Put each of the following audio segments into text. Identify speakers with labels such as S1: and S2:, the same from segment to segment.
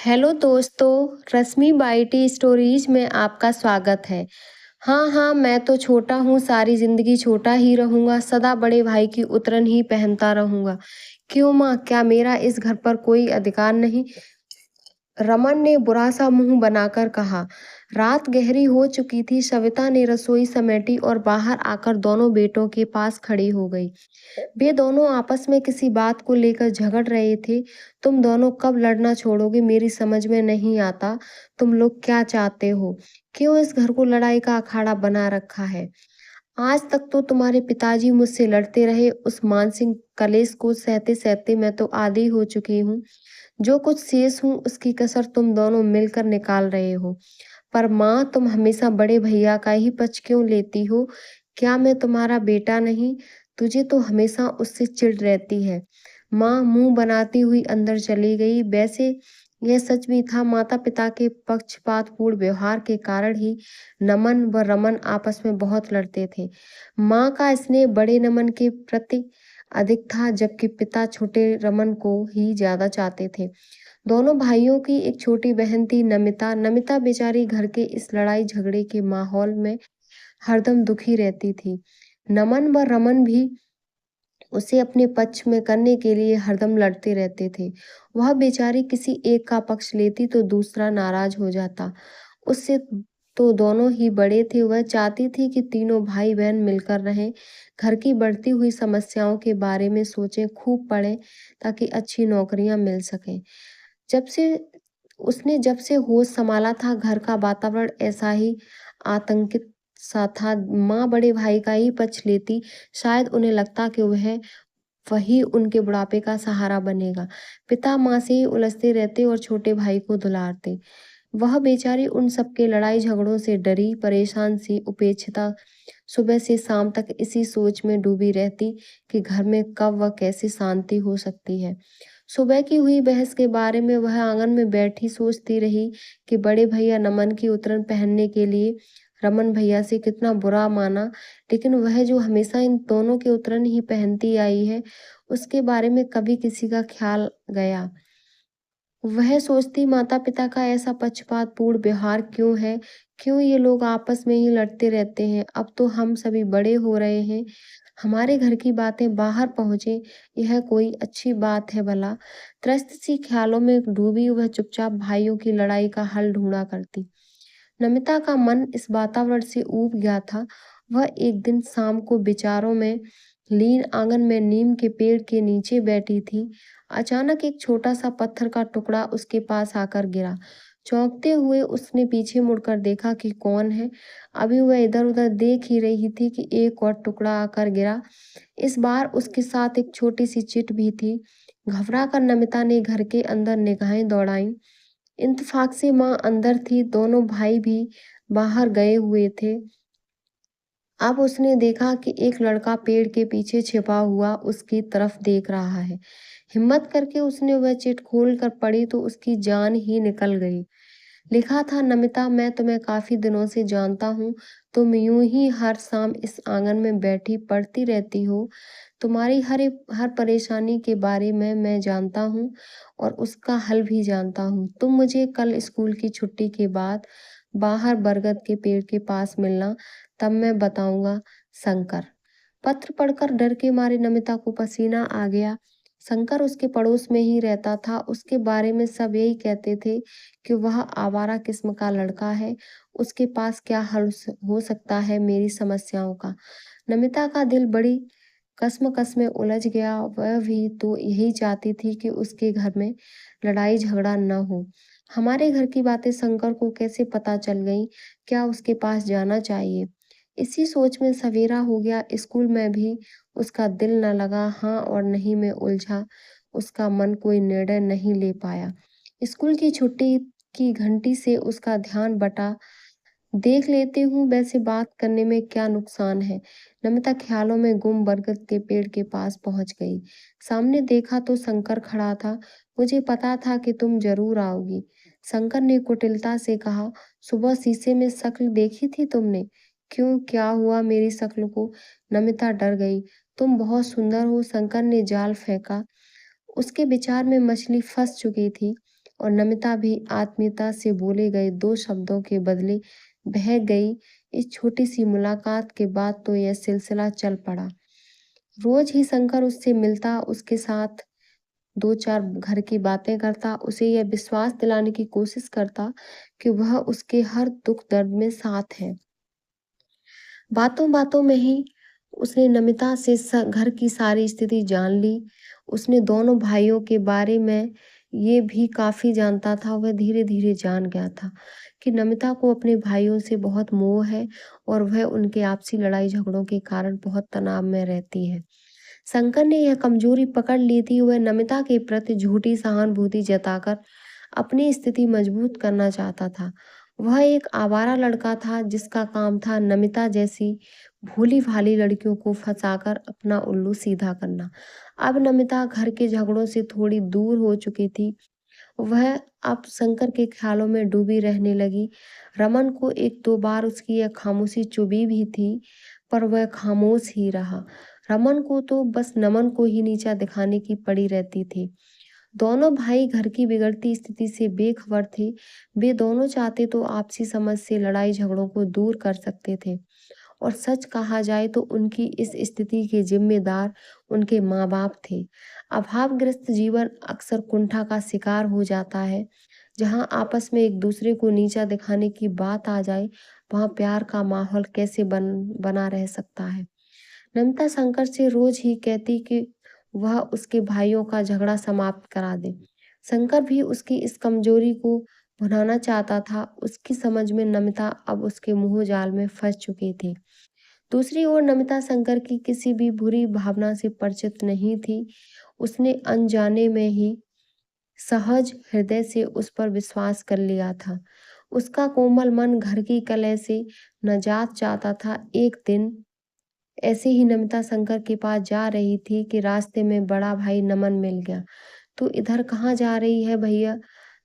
S1: Hello दोस्तों, रश्मि बाइटी stories में आपका स्वागत है। हाँ हाँ, मैं तो छोटा हूँ, सारी जिंदगी छोटा ही रहूंगा, सदा बड़े भाई की उतरन ही पहनता रहूंगा। क्यों माँ, क्या मेरा इस घर पर कोई अधिकार नहीं? रमन ने बुरा सा मुंह बनाकर कहा। रात गहरी हो चुकी थी। सविता ने रसोई समेटी और बाहर आकर दोनों बेटों के पास खड़ी हो गई। वे दोनों आपस में किसी बात को लेकर झगड़ रहे थे। तुम दोनों कब लड़ना छोड़ोगे, मेरी समझ में नहीं आता। तुम लोग क्या चाहते हो? क्यों इस घर को लड़ाई का अखाड़ा बना रखा है? आज तक तो तुम्हारे पिताजी मुझसे लड़ते रहे, उस मानसिक कलेश को सहते सहते मैं तो आदी हो चुकी हूँ। जो कुछ शेष हूँ उसकी कसर तुम दोनों मिलकर निकाल रहे हो। पर माँ, तुम हमेशा बड़े भैया का ही पक्ष क्यों लेती हो? क्या मैं तुम्हारा बेटा नहीं? तुझे तो हमेशा उससे चिढ़ रहती है। माँ मुंह बनाती हुई अंदर चली गई। वैसे यह सच भी था, माता पिता के पक्षपातपूर्ण व्यवहार के कारण ही नमन व रमन आपस में बहुत लड़ते थे। माँ का स्नेह बड़े नमन के प्रति अधिक था, जबकि पिता छोटे रमन को ही ज्यादा चाहते थे। दोनों भाइयों की एक छोटी बहन थी, नमिता। नमिता बेचारी घर के इस लड़ाई झगड़े के माहौल में हरदम दुखी रहती थी। नमन व रमन भी उसे अपने पक्ष में करने के लिए हरदम लड़ते रहते थे। वह बेचारी किसी एक का पक्ष लेती तो दूसरा नाराज हो जाता। उससे तो दोनों ही बड़े थे। वह चाहती थी कि तीनों भाई बहन मिलकर रहें, घर की बढ़ती हुई समस्याओं के बारे में सोचें, खूब पढ़ें ताकि अच्छी नौकरियां मिल सकें। जब से जब से होश संभाला था, घर का वातावरण ऐसा ही आतंकित सा था। माँ बड़े भाई का ही पक्ष लेती, शायद उन्हें लगता कि वही उनके बुढ़ापे का सहारा बनेगा। पिता माँ से ही उलझते रहते और छोटे भाई को दुलारते। वह बेचारी उन सबके लड़ाई झगड़ों से डरी, परेशान सी, उपेक्षिता सुबह से शाम तक इसी सोच में डूबी रहती कि घर में कब व कैसे शांति हो सकती है। सुबह की हुई बहस के बारे में वह आंगन में बैठी सोचती रही कि बड़े भैया नमन की उतरन पहनने के लिए रमन भैया से कितना बुरा माना, लेकिन वह जो हमेशा इन दोनों के उतरन ही पहनती आई है, उसके बारे में कभी किसी का ख्याल गया? वह सोचती, माता पिता का ऐसा पक्षपातपूर्ण व्यवहार क्यों है? क्यों ये लोग आपस में ही लड़ते रहते हैं? अब तो हम सभी बड़े हो रहे हैं, हमारे घर की बातें बाहर पहुंचे, यह कोई अच्छी बात है भला? त्रस्त सी ख्यालों में डूबी वह चुपचाप भाइयों की लड़ाई का हल ढूंढा करती। नमिता का मन इस वातावरण से ऊब गया था। वह एक दिन शाम को विचारों में लीन आंगन में नीम के पेड़ के नीचे बैठी थी। अचानक एक छोटा सा पत्थर का टुकड़ा उसके पास आकर गिरा। चौंकते हुए उसने पीछे मुड़कर देखा कि कौन है। अभी वह इधर उधर देख ही रही थी कि एक और टुकड़ा आकर गिरा। इस बार उसके साथ एक छोटी सी चिट भी थी। घबरा कर नमिता ने घर के अंदर निगाहें दौड़ाई। इत्तेफाक से माँ अंदर थी, दोनों भाई भी बाहर गए हुए थे। अब उसने देखा कि एक लड़का पेड़ के पीछे छिपा हुआ उसकी तरफ देख रहा है। हिम्मत करके उसने वह चिट खोल कर पढ़ी तो उसकी जान ही निकल गई। लिखा था, नमिता, मैं तुम्हें काफी दिनों से जानता हूँ। तुम यूं ही हर शाम इस आंगन में बैठी पढ़ती रहती हो। तुम्हारी हर परेशानी के बारे में मैं जानता हूँ और उसका हल भी जानता हूँ। तुम मुझे कल स्कूल की छुट्टी के बाद बाहर बरगद के पेड़ के पास मिलना, तब मैं बताऊंगा। शंकर। पत्र पढ़कर डर के मारे नमिता को पसीना आ गया। शंकर उसके पड़ोस में ही रहता था। उसके बारे में सब यही कहते थे कि वह आवारा किस्म का लड़का है। उसके पास क्या हल हो सकता है मेरी समस्याओं का? नमिता का दिल बड़ी कसमकस में उलझ गया। वह भी तो यही चाहती थी कि उसके घर में लड़ाई झगड़ा न हो। हमारे घर की बातें शंकर को कैसे पता चल गई? क्या उसके पास जाना चाहिए? इसी सोच में सवेरा हो गया। स्कूल में भी उसका दिल न लगा। हाँ और नहीं में उलझा। उसका मन कोई निर्णय नहीं ले पाया। स्कूल की छुट्टी की घंटी से उसका ध्यान बटा। देख लेती हूँ, वैसे बात करने में क्या नुकसान है? नमिता ख्यालों में गुम बरगद के पेड़ के पास पहुंच गई। सामने देखा तो शंकर खड़ा था। मुझे पता था कि तुम जरूर आओगी, शंकर ने कुटिलता से कहा। सुबह शीशे में शक्ल देखी थी तुमने? क्यों, क्या हुआ मेरी शक्ल को? नमिता डर गई। तुम बहुत सुंदर हो, शंकर ने जाल फेंका। उसके विचार में मछली फंस चुकी थी। और नमिता भी आत्मीयता से बोले गए 2 शब्दों के बदले बह गई। इस छोटी सी मुलाकात के बाद तो यह सिलसिला चल पड़ा। रोज ही शंकर उससे मिलता, उसके साथ 2-4 घर की बातें करता, उसे यह विश्वास दिलाने की कोशिश करता कि वह उसके हर दुख दर्द में साथ है। बातों बातों में ही उसने नमिता से घर की सारी स्थिति जान ली। उसने दोनों भाइयों के बारे में ये भी काफी जानता था। वह धीरे धीरे जान गया था कि नमिता को अपने भाइयों से बहुत मोह है और वह उनके आपसी लड़ाई झगड़ों के कारण बहुत तनाव में रहती है। शंकर ने यह कमजोरी पकड़ ली थी। वह नमिता के प्रति झूठी सहानुभूति जताकर अपनी स्थिति मजबूत करना चाहता था। वह एक आवारा लड़का था जिसका काम था नमिता जैसी भोली भाली लड़कियों को फंसाकर अपना उल्लू सीधा करना। अब नमिता घर के झगड़ों से थोड़ी दूर हो चुकी थी। वह अब शंकर के ख्यालों में डूबी रहने लगी। रमन को 1-2 बार उसकी यह खामोशी चुभी भी थी, पर वह खामोश ही रहा। रमन को तो बस नमन को ही नीचा दिखाने की पड़ी रहती थी। दोनों भाई घर की बिगड़ती स्थिति से बेखबर थे। वे दोनों चाहते तो आपसी समझ से लड़ाई झगड़ों को दूर कर सकते थे, और सच कहा जाए तो उनकी इस स्थिति के जिम्मेदार उनके माँ-बाप थे। अभावग्रस्त जीवन अक्सर कुंठा का शिकार हो जाता है। जहाँ आपस में एक दूसरे को नीचा दिखाने की बात आ जाए, वहाँ प्यार का माहौल कैसे बना रह सकता है। नमिता शंकर से रोज ही कहती कि वह उसके भाइयों का झगड़ा समाप्त करा दे। शंकर भी उसकी इस कमजोरी को भुनाना चाहता था। उसकी समझ में नमिता अब उसके मोह जाल में फंस चुकी थी। दूसरी ओर नमिता शंकर की किसी भी बुरी भावना से परिचित नहीं थी। उसने अनजाने में ही सहज हृदय से उस पर विश्वास कर लिया था। उसका कोमल मन घर की कलह से नजात चाहता था। एक दिन ऐसे ही नमिता शंकर के पास जा रही थी कि रास्ते में बड़ा भाई नमन मिल गया। "तू इधर कहाँ जा रही है भैया?"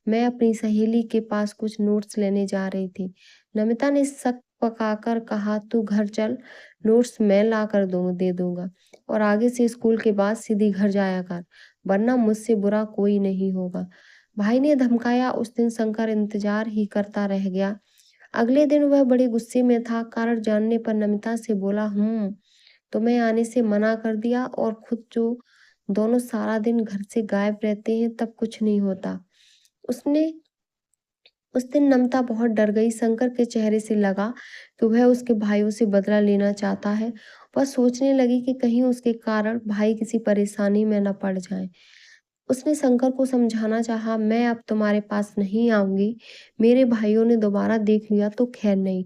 S1: "मैं अपनी सहेली के पास कुछ नोट्स लेने जा रही थी।" नमिता ने शक पकाकर कहा, "तू घर चल, नोट्स मैं ला कर दे दूंगा, और आगे से स्कूल के बाद सीधी घर जाया कर, वरना मुझसे बुरा कोई नहीं होगा।" भाई ने धमकाया। उस दिन शंकर इंतजार ही करता रह गया। अगले दिन वह बड़े गुस्से में था। कारण जानने पर नमिता से बोला, तुम्हें आने से मना कर दिया, और खुद जो दोनों सारा दिन घर से गायब रहते हैं तब कुछ नहीं होता।" उसने उस दिन नमिता बहुत डर गई। शंकर के चेहरे से लगा कि वह उसके भाइयों से बदला लेना चाहता है। वह सोचने लगी कि कहीं उसके कारण भाई किसी परेशानी में न पड़ जाएं। उसने शंकर को समझाना चाहा, "मैं अब तुम्हारे पास नहीं आऊंगी। मेरे भाइयों ने दोबारा देख लिया तो खैर नहीं।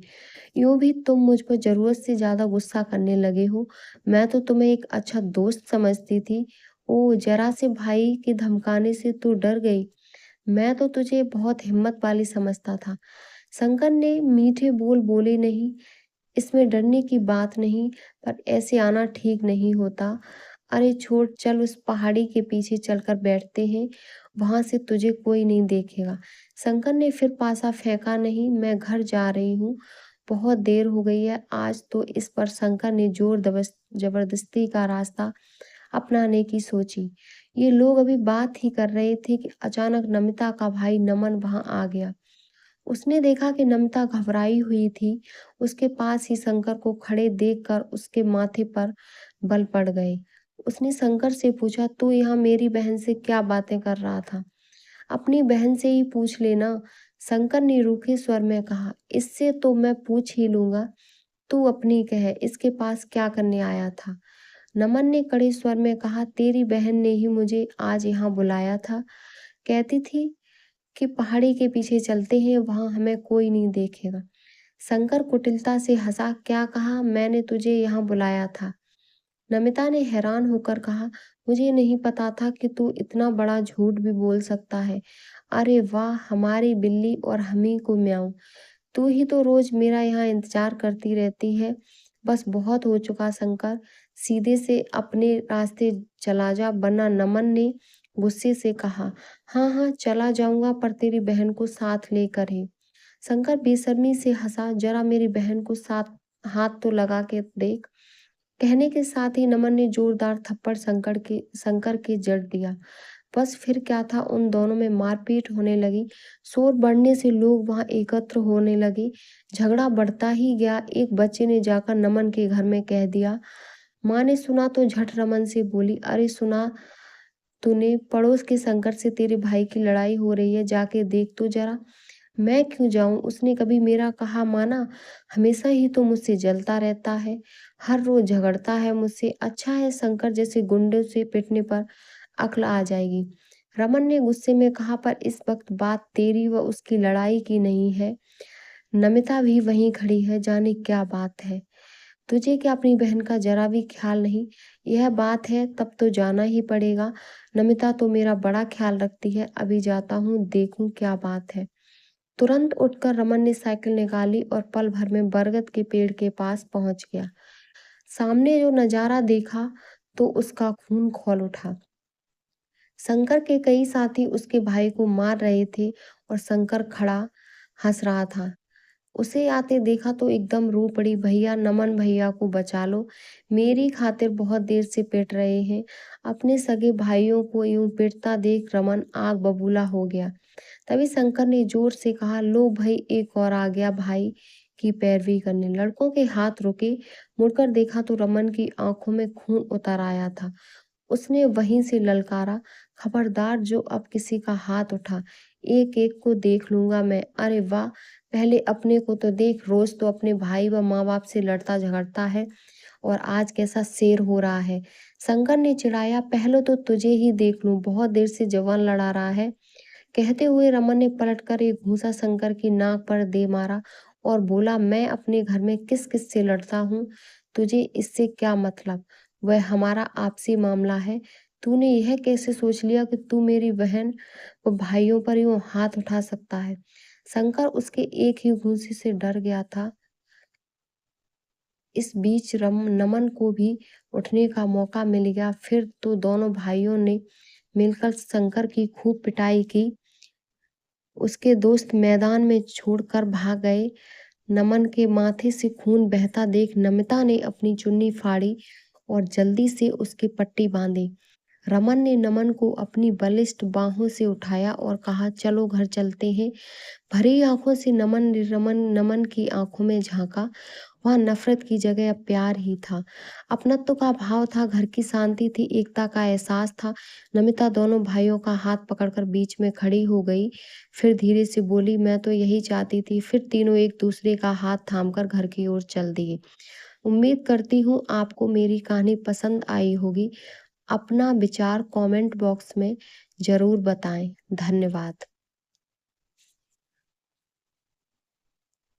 S1: यूं भी तुम मुझ पर जरूरत से ज्यादा गुस्सा करने लगे हो। मैं तो तुम्हें एक अच्छा दोस्त समझती थी। ओ, जरा से भाई के धमकाने से तू डर गई। मैं तो तुझे बहुत हिम्मत वाली समझता था।" शंकर ने मीठे बोल बोले, "नहीं, इसमें डरने की बात नहीं, पर ऐसे आना ठीक नहीं होता। अरे छोड़, चल उस पहाड़ी के पीछे चलकर बैठते हैं, वहां से तुझे कोई नहीं देखेगा।" शंकर ने फिर पासा फेंका, "नहीं, मैं घर जा रही हूँ, बहुत देर हो गई है आज तो।" इस पर शंकर ने जबरदस्ती का रास्ता अपनाने की सोची। ये लोग अभी बात ही कर रहे थे कि अचानक नमिता का भाई नमन वहां आ गया। उसने देखा कि नमिता घबराई हुई थी। उसके पास ही शंकर को खड़े देखकर उसके माथे पर बल पड़ गए। उसने शंकर से पूछा, "तू यहाँ मेरी बहन से क्या बातें कर रहा था?" "अपनी बहन से ही पूछ लेना," शंकर ने रूखे स्वर में कहा। "इससे तो मैं पूछ ही लूंगा, तू अपनी कह, इसके पास क्या करने आया था?" नमन ने कड़े स्वर में कहा, "तेरी बहन ने ही मुझे आज यहाँ बुलाया था। कहती थी कि पहाड़ी के पीछे चलते हैं, वहां हमें कोई नहीं देखेगा।" शंकर कुटिलता से हंसा, "क्या कहा? मैंने तुझे यहाँ बुलाया था?" नमिता ने हैरान होकर कहा, "मुझे नहीं पता था कि तू इतना बड़ा झूठ भी बोल सकता है। अरे वाह, हमारी बिल्ली और हमी को म्याऊं। तू ही तो रोज मेरा यहाँ इंतजार करती रहती है। बस बहुत हो चुका शंकर, सीधे से अपने रास्ते चला जा, वरना।" नमन ने गुस्से से कहा, "हाँ हाँ, चला जाऊंगा, पर तेरी बहन को साथ लेकर ही।" शंकर बेशर्मी से हंसा, "जरा मेरी बहन को साथ हाथ तो लगा के देख।" कहने के साथ ही नमन ने जोरदार थप्पड़ शंकर के जड़ दिया। बस फिर क्या था, उन दोनों में मारपीट होने लगी। शोर बढ़ने से लोग वहां एकत्र होने लगे। झगड़ा बढ़ता ही गया। एक बच्चे ने जाकर नमन के घर में कह दिया। माँ ने सुना तो झट रमन से बोली, अरे सुना तूने, पड़ोस के शंकर से तेरे भाई की लड़ाई हो रही है, जाके देख तो जरा। मैं क्यों जाऊं, उसने कभी मेरा कहा माना? हमेशा ही तो मुझसे जलता रहता है, हर रोज झगड़ता है मुझसे। अच्छा है शंकर जैसे गुंडे से पिटने पर अक्ल आ जाएगी। रमन ने गुस्से में कहा, पर इस वक्त बात तेरी व उसकी लड़ाई की नहीं है। नमिता भी वहीं खड़ी है, जाने क्या बात है। तुझे क्या अपनी बहन का जरा भी ख्याल नहीं? यह बात है तब तो जाना ही पड़ेगा। नमिता तो मेरा बड़ा ख्याल रखती है, अभी जाता हूँ, देखूं क्या बात है। तुरंत उठकर रमन ने साइकिल निकाली और पल भर में बरगद के पेड़ के पास पहुंच गया। सामने जो नजारा देखा तो उसका खून खौल उठा। शंकर के कई साथी उसके भाई को मार रहे थे और शंकर खड़ा हंस रहा था। उसे आते देखा तो एकदम रो पड़ी, भैया नमन भैया को बचा लो, मेरी खातिर बहुत देर से पिट रहे हैं। अपने सगे भाइयों को यूं पिटता देख रमन आग बबूला हो गया। तभी शंकर ने जोर से कहा, लो भाई, एक और आ गया भाई की पैरवी करने। लड़कों के हाथ रुके। मुड़कर देखा तो रमन की आंखों में खून उतर आया था। उसने वहीं से ललकारा, खबरदार जो अब किसी का हाथ उठा, एक एक को देख लूंगा मैं। अरे वाह, पहले अपने को तो देख, रोज तो अपने भाई व माँ बाप से लड़ता झगड़ता है और आज कैसा शेर हो रहा है। शंकर ने चिढ़ाया, पहले तो तुझे ही देख लूं, बहुत देर से जवान लड़ा रहा है। कहते हुए रमन ने पलटकर एक घूंसा शंकर की नाक पर दे मारा और बोला, मैं अपने घर में किस किस से लड़ता हूँ, तुझे इससे क्या मतलब? वह हमारा आपसी मामला है। तूने यह कैसे सोच लिया कि तू मेरी बहन व भाइयों पर यूं हाथ उठा सकता है? शंकर उसके एक ही घूंसे से डर गया था। इस बीच नमन को भी उठने का मौका मिल गया। फिर तो दोनों भाइयों ने मिलकर शंकर की खूब पिटाई की। उसके दोस्त मैदान में छोड़कर भाग गए। नमन के माथे से खून बहता देख नमिता ने अपनी चुन्नी फाड़ी और जल्दी से उसकी पट्टी बांधी। रमन ने नमन को अपनी बलिष्ठ बाहों से उठाया और कहा, चलो घर चलते हैं। भरी आंखों से नमन ने नमन की आंखों में झांका। वहां नफरत की जगह अब प्यार ही था। अपनत्व का भाव था, घर की शांति थी, एकता का एहसास था। नमिता दोनों भाइयों का हाथ पकड़कर बीच में खड़ी हो गई। फिर धीरे से बोली, मैं तो यही चाहती थी। फिर तीनों एक दूसरे का हाथ थामकर घर की ओर चल दिए। उम्मीद करती हूँ आपको मेरी कहानी पसंद आई होगी। अपना विचार कमेंट बॉक्स में जरूर बताएं। धन्यवाद।